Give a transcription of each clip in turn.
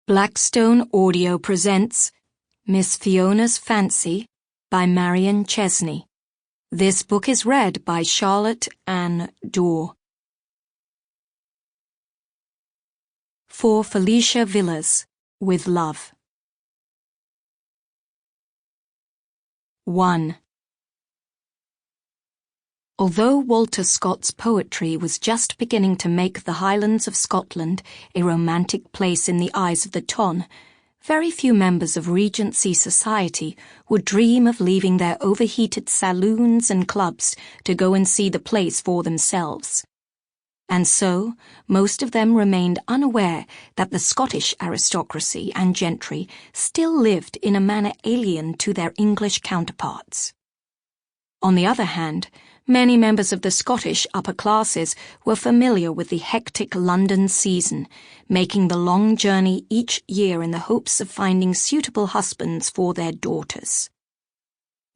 Blackstone Audio presents Miss Fiona's Fancy by Marion Chesney. This book is read by Charlotte Ann Dore. For Felicia Villas, with love. 1. Although Walter Scott's poetry was just beginning to make the Highlands of Scotland a romantic place in the eyes of the ton, very few members of Regency society would dream of leaving their overheated saloons and clubs to go and see the place for themselves. And so, most of them remained unaware that the Scottish aristocracy and gentry still lived in a manner alien to their English counterparts. On the other hand, many members of the Scottish upper classes were familiar with the hectic London season, making the long journey each year in the hopes of finding suitable husbands for their daughters.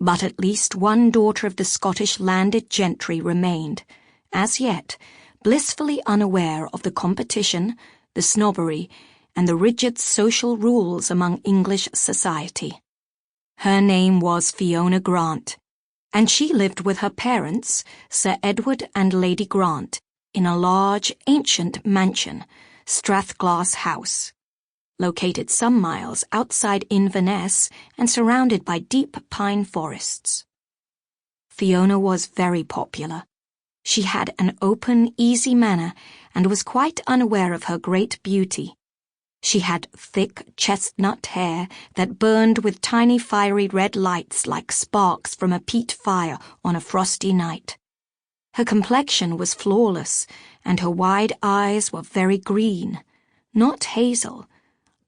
But at least one daughter of the Scottish landed gentry remained, as yet, blissfully unaware of the competition, the snobbery, and the rigid social rules among English society. Her name was Fiona Grant, and she lived with her parents, Sir Edward and Lady Grant, in a large, ancient mansion, Strathglass House, located some miles outside Inverness and surrounded by deep pine forests. Fiona was very popular. She had an open, easy manner and was quite unaware of her great beauty. She had thick chestnut hair that burned with tiny fiery red lights like sparks from a peat fire on a frosty night. Her complexion was flawless, and her wide eyes were very green, not hazel,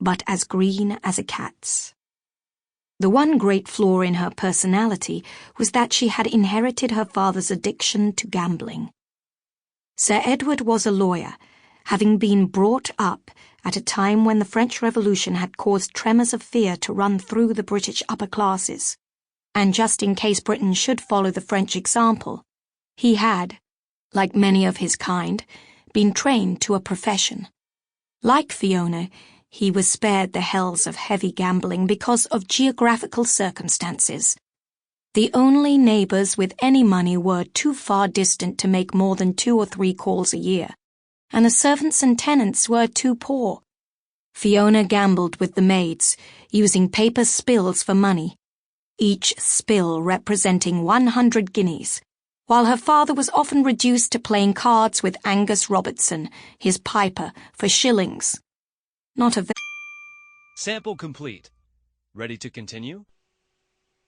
but as green as a cat's. The one great flaw in her personality was that she had inherited her father's addiction to gambling. Sir Edward was a lawyer, having been brought up at a time when the French Revolution had caused tremors of fear to run through the British upper classes, and just in case Britain should follow the French example, he had, like many of his kind, been trained to a profession. Like Fiona, he was spared the hells of heavy gambling because of geographical circumstances. The only neighbours with any money were too far distant to make more than 2 or 3 calls a year, and the servants and tenants were too poor. Fiona gambled with the maids, using paper spills for money, each spill representing 100 guineas, while her father was often reduced to playing cards with Angus Robertson, his piper, for shillings. Not a Sample complete. Ready to continue?